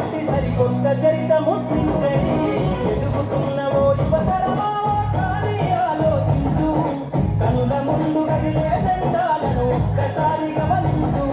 కట్టి సరికొత్త చరిత ముద్రించై ఎదుగుతున్నవో యువతరమా సారి ఆలోచించు కనుల ముందు కదిలే జెండాలను ఒక్కసారి గమనించు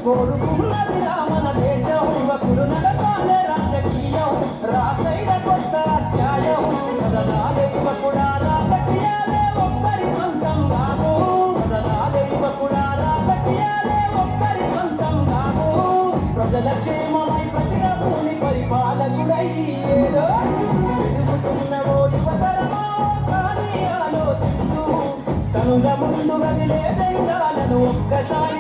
కోరుకున్నది రామన దేశం యువకులు నడపాలే రాజకీయం రాసైన కొత్త అధ్యాయం కదలాలే యువకుడా రాజకీయాలే ఒక్కరి సొంతం కాదు కదలాలే యువకుడా రాజకీయాలే ఒక్కరి సొంతం కాదు ప్రజల క్షేమమై ప్రతిగా భూమి పరిపాలకుడై ఏడో ఎదుగుతున్నవో యువతరమా సారి ఆలోచించు కనుల ముందు గదిలే జెండాలను ఒక్కసారి